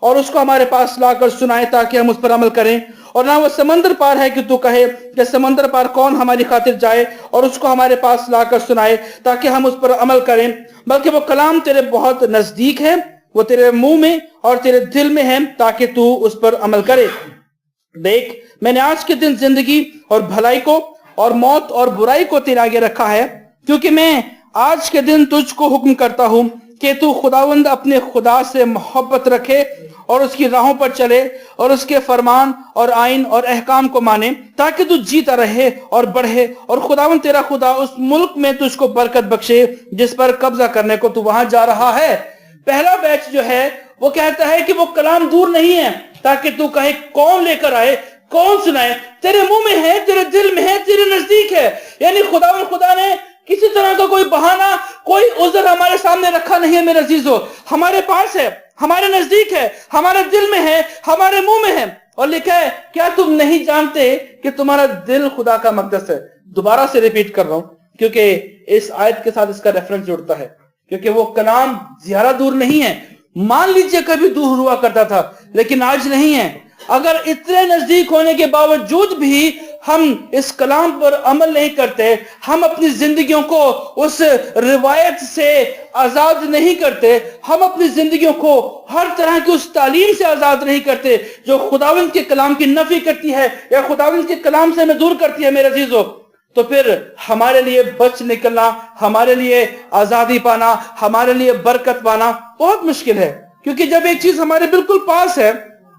اور اس کو ہمارے پاس لا کر سنائے تاکہ ہم اس پر عمل کریں, اور نہ وہ سمندر پار ہے کہ تو کہے کہ سمندر پار کون ہماری خاطر جائے اور اس کو ہمارے پاس لا کر سنائے تاکہ ہم اس پر عمل کریں. بلکہ وہ کلام تیرے بہت نزدیک ہے, وہ تیرے منہ میں اور تیرے دل میں ہے تاکہ تو اس پر عمل کرے. دیکھ, میں نے آج کے دن زندگی اور بھلائی کو اور موت اور برائی کو تیرے آگے رکھا ہے, کیونکہ میں آج کے دن تجھ کو حکم کرتا ہوں کہ تو خداوند اپنے خدا سے محبت رکھے اور اس کی راہوں پر چلے اور اس کے فرمان اور آئین اور احکام کو مانے تاکہ تو جیتا رہے اور بڑھے, اور خداوند تیرا خدا اس ملک میں تجھ کو برکت بخشے جس پر قبضہ کرنے کو تو وہاں جا رہا ہے. پہلا بیچ جو ہے وہ کہتا ہے کہ وہ کلام دور نہیں ہے تاکہ تو کہے کون لے کر آئے, کون سنائے, تیرے منہ میں ہے, تیرے دل میں ہے, تیرے نزدیک ہے. یعنی خدا نے کسی طرح کا کوئی بہانہ, کوئی عذر ہمارے سامنے رکھا نہیں ہے میرے عزیزو. ہمارے پاس ہے, ہمارے نزدیک ہے, ہمارے دل میں ہے, ہمارے منہ میں ہے. اور لکھا ہے, کیا تم نہیں جانتے کہ تمہارا دل خدا کا مقدس ہے. دوبارہ سے ریپیٹ کر رہا ہوں کیونکہ اس آیت کے ساتھ اس کا ریفرنس جڑتا ہے, کیونکہ وہ کلام زیادہ دور نہیں ہے. مان لیجئے کبھی دور ہوا کرتا تھا لیکن آج نہیں ہے. اگر اتنے نزدیک ہونے کے باوجود بھی ہم اس کلام پر عمل نہیں کرتے, ہم اپنی زندگیوں کو اس روایت سے آزاد نہیں کرتے, ہم اپنی زندگیوں کو ہر طرح کی اس تعلیم سے آزاد نہیں کرتے جو خداوند کے کلام کی نفی کرتی ہے یا خداوند کے کلام سے ہمیں دور کرتی ہے میرے عزیزو, تو پھر ہمارے لیے بچ نکلنا, ہمارے لیے آزادی پانا, ہمارے لیے برکت پانا بہت مشکل ہے. کیونکہ جب ایک چیز ہمارے بالکل پاس ہے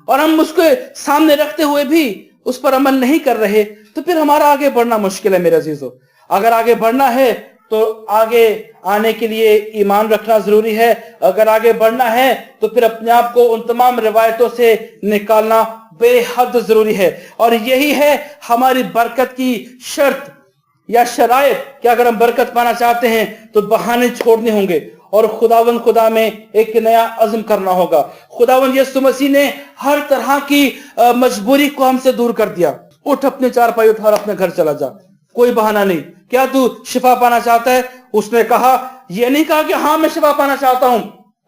اور ہم اس کو سامنے رکھتے ہوئے بھی اس پر عمل نہیں کر رہے تو پھر ہمارا آگے بڑھنا مشکل ہے میرے عزیزو. اگر آگے بڑھنا ہے تو آگے آنے کے لیے ایمان رکھنا ضروری ہے. اگر آگے بڑھنا ہے تو پھر اپنے آپ کو ان تمام روایتوں سے نکالنا بے حد ضروری ہے. اور یہی ہے ہماری برکت کی شرط یا شرائط کہ اگر ہم برکت پانا چاہتے ہیں تو بہانے چھوڑنے ہوں گے اور خداوند خدا میں ایک نیا عزم کرنا ہوگا. خداوند یسوع مسیح نے ہر طرح کی مجبوری کو ہم سے دور کر دیا. اٹھ, اپنے چارپائی اٹھا اور اپنے گھر چلا جا, کوئی بہانہ نہیں. کیا تو شفا پانا چاہتا ہے؟ اس نے کہا, یہ نہیں کہا کہ ہاں میں شفا پانا چاہتا ہوں,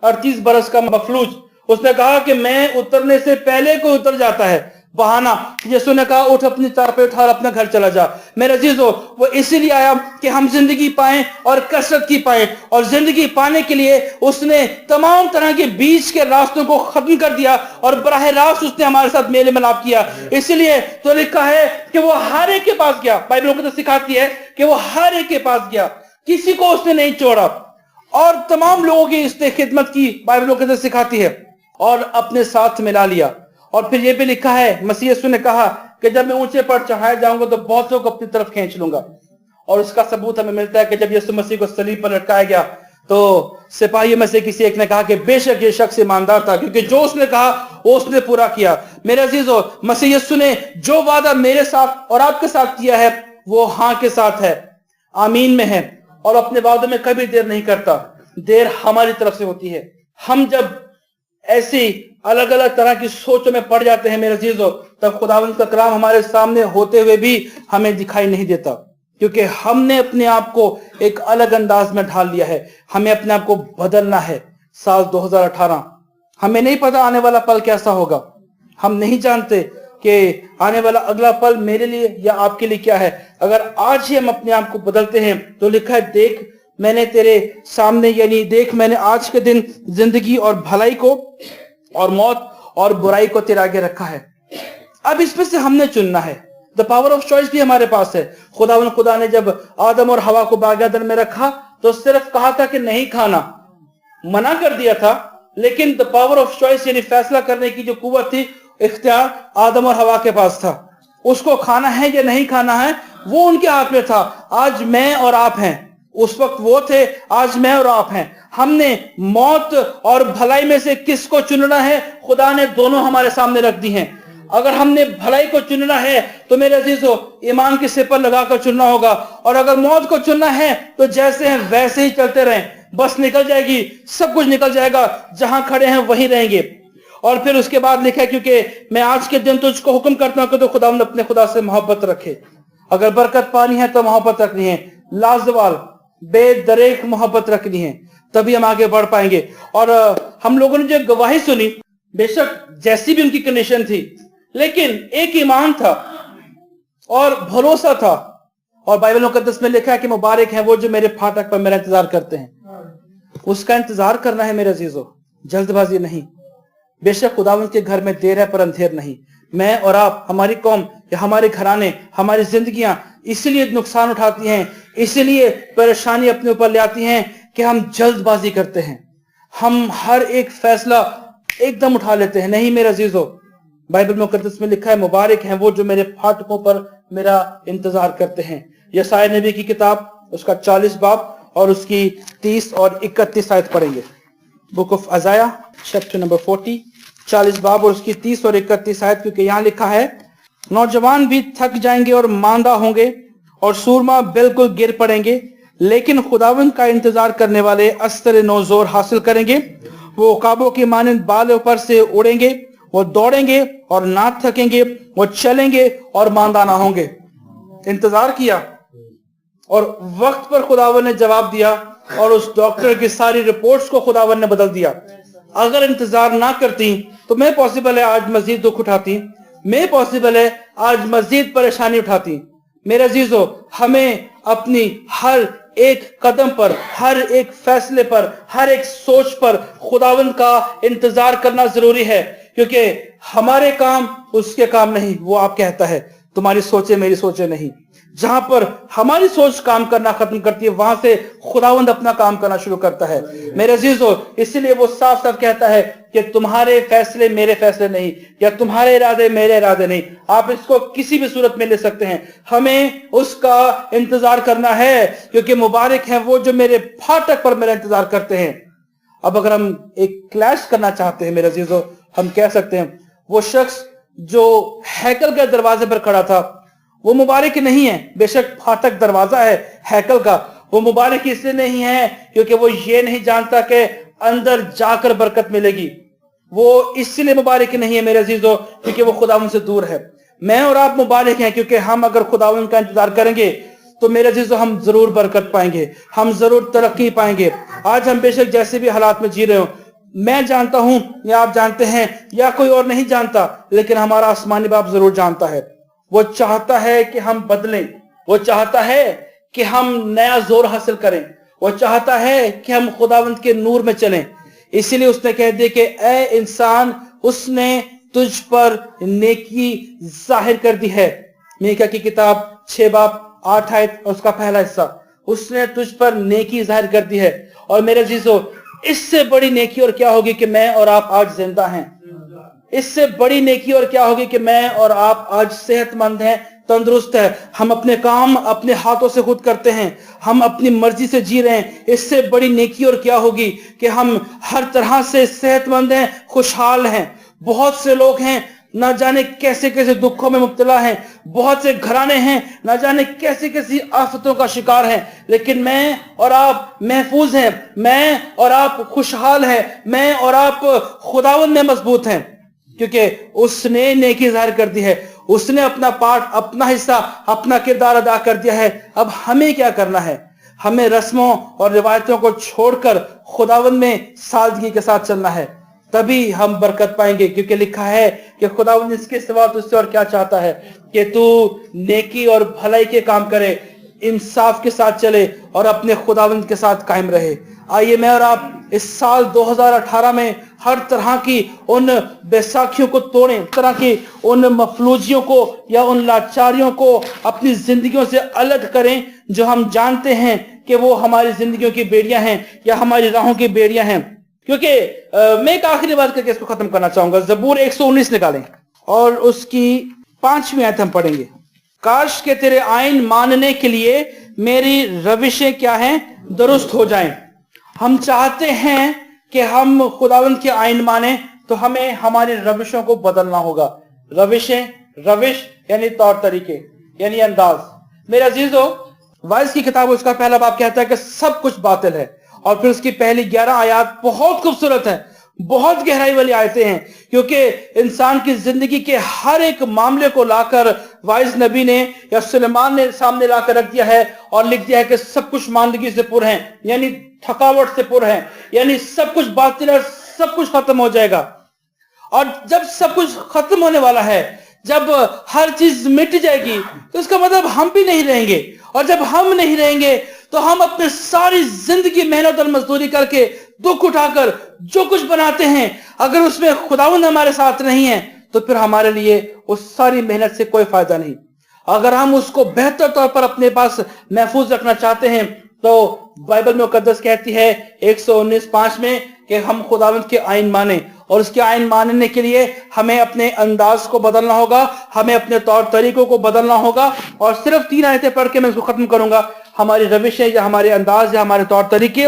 38 बरस का मफलूज, उसने कहा कि मैं उतरने से पहले कोई उतर जाता है। बहाना, यीशु ने कहा उठ अपनी चारपाई उठा और अपना घर चला जा। मेरे अजीजों, वो इसीलिए आया कि हम जिंदगी पाएं और कसरत की पाएं, और जिंदगी पाने के लिए उसने तमाम तरह के बीच के रास्तों को खत्म कर दिया और बराह रास्त उसने हमारे साथ मेल मिलाप किया। इसलिए तो लिखा है कि वो हर एक के पास गया। बाइबल को तो सिखाती है कि वो हर एक के पास गया, किसी को उसने नहीं छोड़ा, और तमाम लोगों की उसने खिदमत की, बाइबल को तो सिखाती है, और अपने साथ मिला लिया। और फिर ये भी लिखा है, मसीह यीशु ने कहा कि जब मैं ऊंचे पर चढ़ाया जाऊंगा तो बहुत लोग अपनी तरफ खींच लूंगा। और उसका सबूत हमें मिलता है कि जब यीशु मसीह को सलीब पर लटकाया गया तो सिपाहियों में से किसी एक ने कहा कि बेशक ये शख्स ईमानदार था, क्योंकि जो उसने कहा वो उसने पूरा किया। मेरे अजीजों, मसीह यीशु ने जो वादा मेरे साथ और आपके साथ किया है वो हाँ के साथ है, आमीन में है, और अपने वादों में कभी देर नहीं करता। देर हमारी तरफ से होती है। हम जब ऐसी अलग अलग तरह की सोचों में पड़ जाते हैं मेरे अजीजों, तब खुदावंद का कलाम हमारे सामने होते हुए भी हमें दिखाई नहीं देता, क्योंकि हमने अपने आप को एक अलग अंदाज में ढाल लिया है। हमें अपने आप को बदलना है। साल 2018, हमें नहीं पता आने वाला पल कैसा होगा। हम नहीं जानते कि आने वाला अगला पल मेरे लिए या आपके लिए क्या है। अगर आज ही हम अपने आप को बदलते हैं तो लिखा है, देख मैंने तेरे सामने, यानी देख मैंने आज के दिन जिंदगी और भलाई को और मौत और बुराई को तेरे आगे रखा है। अब इसमें से हमने चुनना है। द पावर ऑफ चॉइस भी हमारे पास है। खुदा ने जब आदम और हवा को बाग एदन में रखा तो सिर्फ कहा था कि नहीं खाना, मना कर दिया था, लेकिन द पावर ऑफ चॉइस यानी फैसला करने की जो कुव्वत थी, इख्तियार आदम और हवा के पास था। उसको खाना है या नहीं खाना है वो उनके हाथ में था। आज मैं और आप हैं, उस वक्त वो थे, आज मैं और आप हैं। हमने मौत और भलाई में से किसको चुनना है, खुदा ने दोनों हमारे सामने रख दी हैं। अगर हमने भलाई को चुनना है तो मेरे अजीजों ईमान की सिपर लगाकर चुनना होगा, और अगर मौत को चुनना है तो जैसे हैं वैसे ही चलते रहें, बस निकल जाएगी, सब कुछ निकल जाएगा, जहां खड़े हैं वहीं रहेंगे। और फिर उसके बाद लिखा है, क्योंकि मैं आज के दिन तुझको हुक्म करता हूं कि तो खुदा अपने खुदा से मोहब्बत रखे। अगर बरकत पानी है तो मोहब्बत रखनी है, लाजवाल बेदरेक मोहब्बत रखनी है, तभी हम आगे बढ़ पाएंगे। और हम लोगों ने जो गवाही सुनी, बेशक जैसी भी उनकी कंडीशन थी, लेकिन एक ईमान था और भरोसा था। और बाइबल मुकद्दस में लिखा है कि मुबारक है वो जो मेरे फाटक पर मेरा इंतजार करते हैं। उसका इंतजार करना है मेरे अजीजों, जल्दबाजी नहीं। बेशक खुदावंद के घर में देर है पर अंधेर नहीं। मैं और आप, हमारी कौम या हमारे घराने, हमारी जिंदगियां इसलिए नुकसान उठाती हैं, इसलिए परेशानी अपने ऊपर ले आती हैं कि हम जल्दबाजी करते हैं। हम हर एक फैसला एकदम उठा लेते हैं। नहीं मेरे अजीजों, बाइबल मुकद्दस में लिखा है, मुबारक हैं वो जो मेरे फाटकों पर मेरा इंतजार करते हैं। यशायाह नबी की किताब उसका 40 बाब और उसकी 30 और 31 आयत पढ़ेंगे। बुक ऑफ अजाया चैप्टर नंबर 40, 40 बाब और उसकी 30 और 31 आयत, क्योंकि यहाँ लिखा है, नौजवान भी थक जाएंगे और मांदा होंगे और सूरमा बिल्कुल गिर पड़ेंगे, लेकिन खुदावंद का इंतजार करने वाले अस्तर नौ जोर हासिल करेंगे। वो उकाबों की मानंद बाल ऊपर से उड़ेंगे, वो दौड़ेंगे और ना थकेंगे, वो चलेंगे और मांदा ना होंगे। इंतजार किया और वक्त पर खुदावंद ने जवाब दिया, और उस डॉक्टर की सारी रिपोर्ट्स को खुदावंद ने बदल दिया। अगर इंतजार ना करती तो मैं पॉसिबल है आज मजीद दुख उठाती, मैं पॉसिबल है आज मजीद परेशानी उठाती। मेरे अजीजों, हमें अपनी हर एक कदम पर, हर एक फैसले पर, हर एक सोच पर खुदावंद का इंतजार करना जरूरी है, क्योंकि हमारे काम उसके काम नहीं। वो आप कहता है तुम्हारी सोचे मेरी सोचे नहीं। जहां पर हमारी सोच काम करना खत्म करती है, वहां से खुदावंद अपना काम करना शुरू करता है। मेरे अजीजों, इसलिए वो साफ साफ कहता है कि तुम्हारे फैसले मेरे फैसले नहीं, या तुम्हारे इरादे मेरे इरादे नहीं। आप इसको किसी भी सूरत में ले सकते हैं। हमें उसका इंतजार करना है, क्योंकि मुबारक है वो जो मेरे फाटक पर मेरा इंतजार करते हैं। अब अगर हम एक क्लैश करना चाहते हैं मेरे अजीजों, हम कह सकते हैं वो शख्स जो हैकल के दरवाजे पर खड़ा था वो मुबारक नहीं है। बेशक फाटक दरवाजा है हैकल का, वो मुबारक इसलिए नहीं है क्योंकि वो ये नहीं जानता कि अंदर जाकर बरकत मिलेगी। वो इसलिए मुबारक नहीं है मेरे अजीजों क्योंकि वो खुदावंद से दूर है। मैं और आप मुबारक हैं क्योंकि हम अगर खुदावंद का इंतजार करेंगे तो मेरे अजीजों हम जरूर बरकत पाएंगे, हम जरूर तरक्की पाएंगे। आज हम बेशक जैसे भी हालात में जी रहे हो, मैं जानता हूं या आप जानते हैं या कोई और नहीं जानता, लेकिन हमारा आसमानी बाप जरूर जानता है। वो चाहता है कि हम बदलें, वो चाहता है कि हम नया जोर हासिल करें, वो चाहता है कि हम खुदावंद के नूर में चलें। इसीलिए उसने कह दिया कि ऐ इंसान, उसने तुझ पर नेकी जाहिर कर दी है। मीका की किताब 6 बाब 8 आयत उसका पहला हिस्सा, उसने तुझ पर नेकी जाहिर कर दी है। और मेरे अजीजों, इससे बड़ी नेकी और क्या होगी कि मैं और आप आज जिंदा हैं। इससे बड़ी नेकी और क्या होगी कि मैं और आप आज सेहतमंद हैं, तंदुरुस्त है, हम अपने काम अपने हाथों से खुद करते हैं, हम अपनी मर्जी से जी रहे हैं। इससे बड़ी नेकी और क्या होगी कि हम हर तरह से सेहतमंद हैं, खुशहाल हैं। बहुत से लोग हैं ना जाने कैसे कैसे दुखों में मुब्तला हैं, बहुत से घराने हैं ना जाने कैसी कैसी आफतों का शिकार हैं, लेकिन मैं और आप महफूज हैं, मैं और आप खुशहाल हैं, मैं और आप खुदावंद में मजबूत हैं, क्योंकि उसने नेकी ज़ाहिर कर दी है, उसने अपना पार्ट, अपना हिस्सा, अपना किरदार अदा कर दिया है। अब हमें क्या करना है? हमें रस्मों और रिवायतों को छोड़कर खुदावंद में सादगी के साथ चलना है, तभी हम बरकत पाएंगे। क्योंकि लिखा है कि खुदावंद इसके सिवा तुझसे और क्या चाहता है कि तू नेकी और भलाई के काम करे, इंसाफ के साथ चले और अपने खुदावंद के साथ कायम रहे। आइए मैं और आप इस साल 2018 में हर तरह की उन बैसाखियों को तोड़ें, तरह की उन मफलूजियों को या उन लाचारियों को अपनी जिंदगियों से अलग करें, जो हम जानते हैं कि वो हमारी जिंदगियों की बेड़ियां हैं या हमारी राहों की बेड़ियां हैं। क्योंकि मैं एक आखिरी बात करके इसको खत्म करना चाहूंगा। ज़बूर 119 निकालें और उसकी 5वीं आयत हम पढ़ेंगे। काश के तेरे आइन मानने के लिए मेरी रविशें क्या हैं, दुरुस्त हो जाएं। हम चाहते हैं कि हम खुदावंद के आइन माने, तो हमें हमारी रविशों को बदलना होगा। रविशें, रविश यानी तौर तरीके, यानी अंदाज। मेरे अजीजों, वाइज की किताब उसका पहला बाब कहता है कि सब कुछ बातिल है, और फिर उसकी पहली 11 आयत बहुत खूबसूरत है, बहुत गहराई वाली आयतें हैं, क्योंकि इंसान की जिंदगी के हर एक मामले को लाकर वाइज नबी ने या सुलेमान ने सामने लाकर रख दिया है और लिख दिया है कि सब कुछ मांदगी से पुर हैं, यानी थकावट से पुर हैं, यानी सब कुछ बातिल है, सब कुछ खत्म हो जाएगा। और जब सब कुछ खत्म होने वाला है, जब हर चीज मिट जाएगी, तो इसका मतलब हम भी नहीं रहेंगे। और जब हम नहीं रहेंगे तो हम अपने सारी जिंदगी मेहनत और मजदूरी करके, दुख उठाकर जो कुछ बनाते हैं, अगर उसमें खुदावंद हमारे साथ नहीं है, तो फिर हमारे लिए उस सारी मेहनत से कोई फायदा नहीं। अगर हम उसको बेहतर तौर पर अपने पास महफूज रखना चाहते हैं, तो बाइबल में मुकद्दस कहती है 119:5 में कि हम खुदावंद के आइन माने, और उसके आइन मानने के लिए हमें अपने अंदाज को बदलना होगा, हमें अपने तौर तरीकों को बदलना होगा। और सिर्फ 3 आयतें पढ़ के मैं इसको खत्म करूंगा। हमारी रविशें या हमारे अंदाज या हमारे तौर तरीके।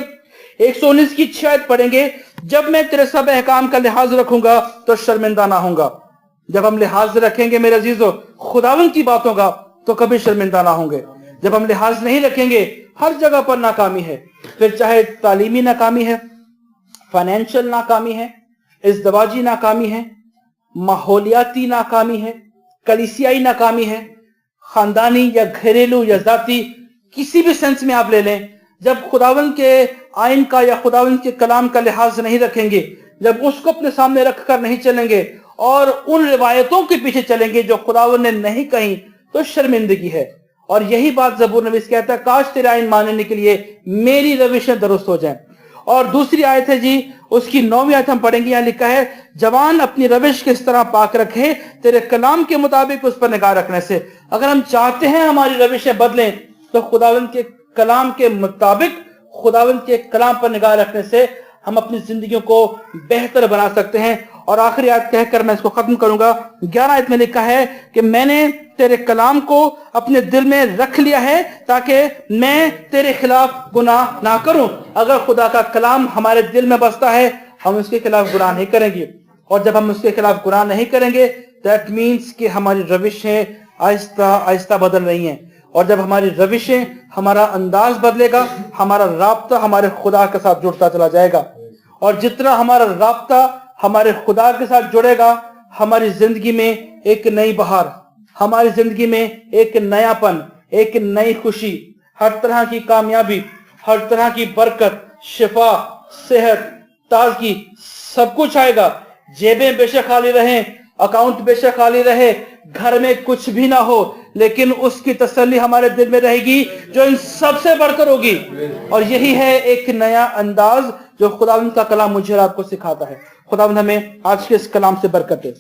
119 की 6 आयत पढ़ेंगे। जब मैं तेरे सब अहकाम का लिहाज रखूंगा तो शर्मिंदा ना होऊंगा। जब हम लिहाज रखेंगे मेरे अजीजों खुदावंद की बातों का, तो कभी शर्मिंदा ना होंगे। जब हम लिहाज नहीं रखेंगे, हर जगह पर नाकामी है, फिर चाहे तालीमी नाकामी है, फाइनेंशियल नाकामी है, इज़्दवाजी नाकामी है, माहौलियाती नाकामी है, कलीसियाई नाकामी है, खानदानी या घरेलू या जाती, किसी भी सेंस में आप ले लें। जब खुदावंद के आइन का या खुदावंद के कलाम का लिहाज नहीं रखेंगे, जब उसको अपने सामने रखकर नहीं चलेंगे और उन रिवायतों के पीछे चलेंगे जो खुदावंद ने नहीं कही, तो शर्मिंदगी है। और यही बात ज़बूर नवीस कहता है, काश तेरे आइन मानने के लिए मेरी रविशें दुरुस्त हो जाएं। और दूसरी आयत है जी, उसकी 9वीं आयत हम पढ़ेंगे। यहाँ लिखा है, जवान अपनी रविश किस तरह पाक रखे तेरे कलाम के मुताबिक उस पर निगाह रखने से। अगर हम चाहते हैं हमारी रविशें बदलें, तो खुदावंद के कलाम के मुताबिक, खुदावंद के कलाम पर निगाह रखने से हम अपनी जिंदगियों को बेहतर बना सकते हैं। और आखिरी आयत कहकर मैं इसको खत्म करूंगा। 11 आयत में लिखा है कि मैंने तेरे कलाम को अपने दिल में रख लिया है ताकि मैं तेरे खिलाफ गुनाह ना करूं। अगर खुदा का कलाम हमारे दिल में बसता है, हम उसके खिलाफ गुनाह नहीं करेंगे। और जब हम उसके खिलाफ गुनाह नहीं करेंगे, दैट मीन्स कि हमारी रविशें आहिस्ता आहिस्ता बदल रही हैं। और जब हमारी रविशें, हमारा अंदाज बदलेगा, हमारा राब्ता हमारे खुदा के साथ जुड़ता चला जाएगा। और जितना हमारा राब्ता हमारे खुदा के साथ जुड़ेगा, हमारी जिंदगी में एक नई बहार, हमारी जिंदगी में एक नयापन, एक नई खुशी, हर तरह की कामयाबी, हर तरह की बरकत, शिफा, सेहत, تازگی، سب کچھ آئے گا. جیبیں بے شک خالی رہیں، اکاؤنٹ بے شک خالی رہے، گھر میں کچھ بھی نہ ہو، لیکن اس کی تسلی ہمارے دل میں رہے گی جو ان سب سے بڑھ کر ہوگی. اور یہی ہے ایک نیا انداز جو خداوند کا کلام مجھے اور آپ کو سکھاتا ہے. خداوند ہمیں آج کے اس کلام سے برکت دے.